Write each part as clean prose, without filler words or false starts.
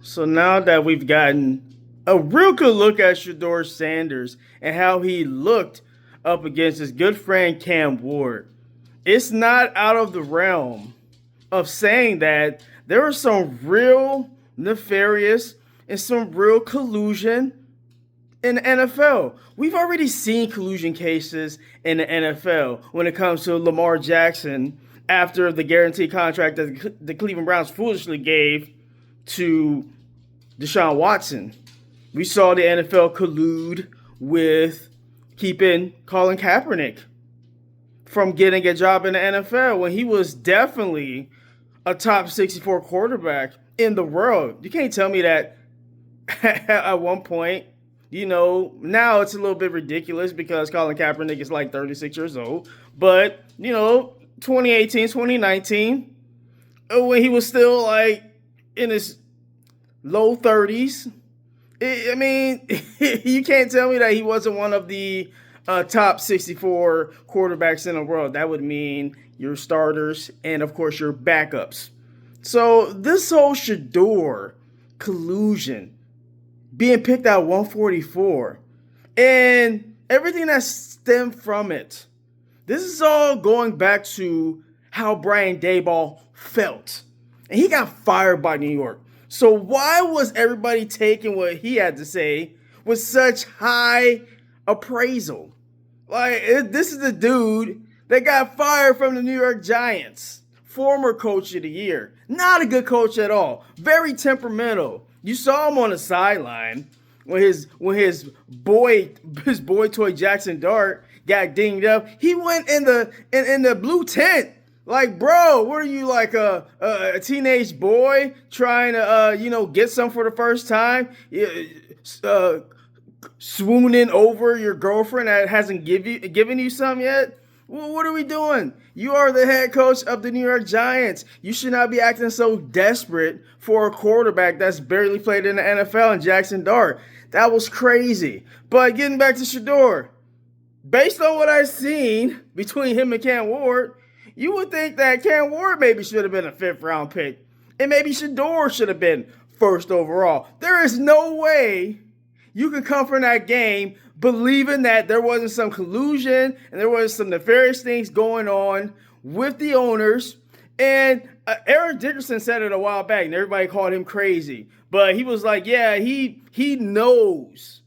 So now that we've gotten a real good look at Shedeur Sanders and how he looked up against his good friend Cam Ward, it's not out of the realm of saying that there was some real nefarious and some real collusion in the NFL. We've already seen collusion cases in the NFL when it comes to Lamar Jackson after the guaranteed contract that the Cleveland Browns foolishly gave to Deshaun Watson. We saw the NFL collude with keeping Colin Kaepernick from getting a job in the NFL when he was definitely a top 64 quarterback in the world. You can't tell me that at one point, now it's a little bit ridiculous because Colin Kaepernick is like 36 years old. But, 2018, 2019, when he was still like in his low 30s, you can't tell me that he wasn't one of the top 64 quarterbacks in the world. That would mean your starters and, of course, your backups. So this whole Shedeur collusion being picked at 144 and everything that stemmed from it, this is all going back to how Brian Daboll felt. And he got fired by New York. So why was everybody taking what he had to say with such high appraisal? This is the dude that got fired from the New York Giants, former coach of the year. Not a good coach at all. Very temperamental. You saw him on the sideline when his boy toy Jackson Dart got dinged up. He went in the blue tent. Like, bro, what are you, like a teenage boy trying to get some for the first time? Swooning over your girlfriend that hasn't given you some yet? Well, what are we doing? You are the head coach of the New York Giants. You should not be acting so desperate for a quarterback that's barely played in the NFL and Jackson Dart. That was crazy. But getting back to Shedeur, based on what I've seen between him and Cam Ward, you would think that Cam Ward maybe should have been a 5th round pick. And maybe Shedeur should have been 1st overall. There is no way you can come from that game believing that there wasn't some collusion and there was some nefarious things going on with the owners. And Eric Dickerson said it a while back and everybody called him crazy. But he was like, yeah, he knows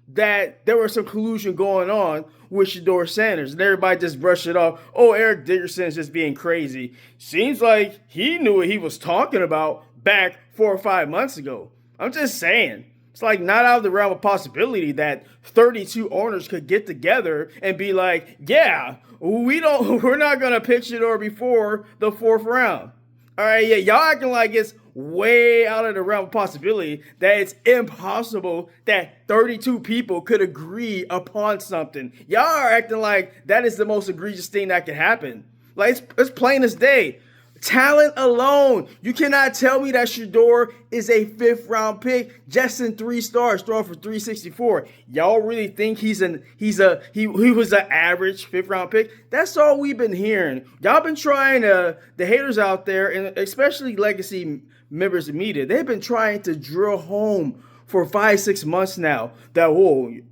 that there was some collusion going on with Shedeur Sanders. And everybody just brushed it off. Oh, Eric Dickerson's just being crazy. Seems like he knew what he was talking about back 4 or 5 months ago. I'm just saying. It's like not out of the realm of possibility that 32 owners could get together and be like, yeah, we're not going to pick Shedeur before the 4th round. All right, yeah, y'all acting like it's way out of the realm of possibility that it's impossible that 32 people could agree upon something. Y'all are acting like that is the most egregious thing that could happen. Like, it's plain as day. Talent alone. You cannot tell me that Shedeur is a 5th round pick just in 3 stars, throwing for 364. Y'all really think he was an average 5th round pick? That's all we've been hearing. Y'all been trying to, the haters out there, and especially legacy members of media, they've been trying to drill home for 5-6 months now that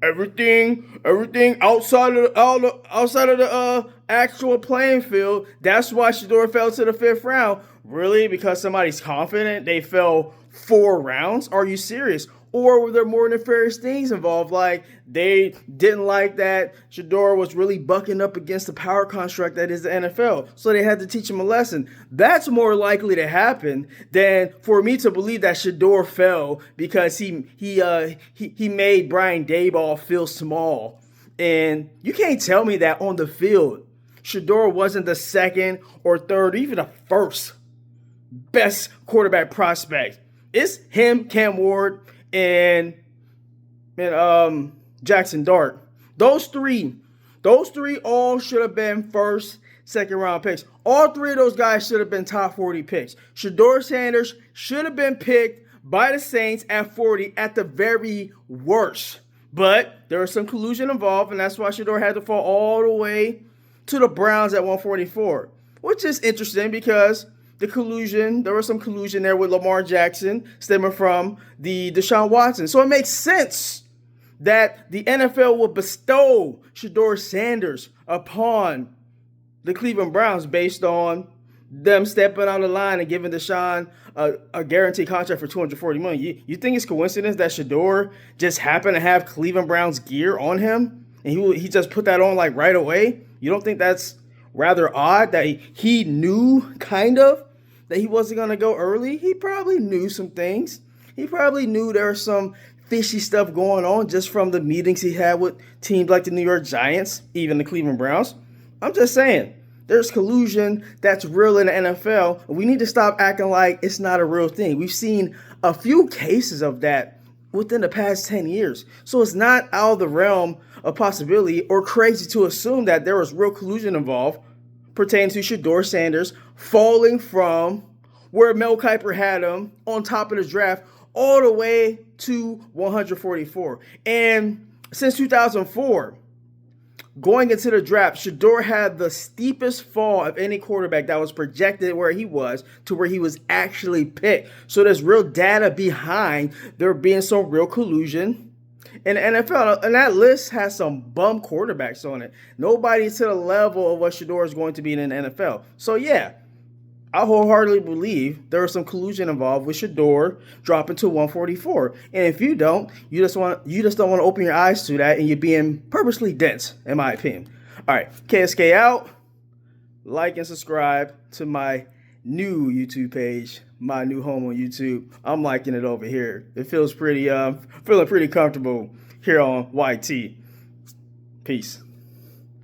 everything outside of the actual playing field, that's why Shedeur fell to the 5th round. Really? Because somebody's confident they fell 4 rounds? Are you serious? Or were there more nefarious things involved? Like they didn't like that Shedeur was really bucking up against the power construct that is the NFL. So they had to teach him a lesson. That's more likely to happen than for me to believe that Shedeur fell because he made Brian Daboll feel small. And you can't tell me that on the field Shedeur wasn't the 2nd or 3rd, or even the 1st best quarterback prospect. It's him, Cam Ward, and Jackson Dart. Those three all should have been 1st, 2nd round picks. All 3 of those guys should have been top 40 picks. Shedeur Sanders should have been picked by the Saints at 40 at the very worst. But there was some collusion involved, and that's why Shedeur had to fall all the way to the Browns at 144, which is interesting because the collusion. There was some collusion there with Lamar Jackson stemming from the Deshaun Watson. So it makes sense that the NFL would bestow Shedeur Sanders upon the Cleveland Browns based on them stepping on the line and giving Deshaun a guaranteed contract for $240 million. You think it's coincidence that Shedeur just happened to have Cleveland Browns gear on him and he just put that on like right away? You don't think that's rather odd that he knew kind of that he wasn't going to go early? He probably knew some things. He probably knew there was some fishy stuff going on just from the meetings he had with teams like the New York Giants, even the Cleveland Browns. I'm just saying, there's collusion that's real in the NFL. We need to stop acting like it's not a real thing. We've seen a few cases of that within the past 10 years. So it's not out of the realm of possibility or crazy to assume that there was real collusion involved pertaining to Shedeur Sanders falling from where Mel Kiper had him on top of the draft all the way to 144. And since 2004, going into the draft, Shedeur had the steepest fall of any quarterback that was projected where he was to where he was actually picked. So there's real data behind there being some real collusion in the NFL. And that list has some bum quarterbacks on it. Nobody to the level of what Shedeur is going to be in the NFL. So yeah, I wholeheartedly believe there was some collusion involved with Shedeur dropping to 144. And if you don't, you just don't want to open your eyes to that, and you're being purposely dense, in my opinion. All right, KSK out. Like and subscribe to my new YouTube page, my new home on YouTube. I'm liking it over here. It feels pretty feeling pretty comfortable here on YT. Peace.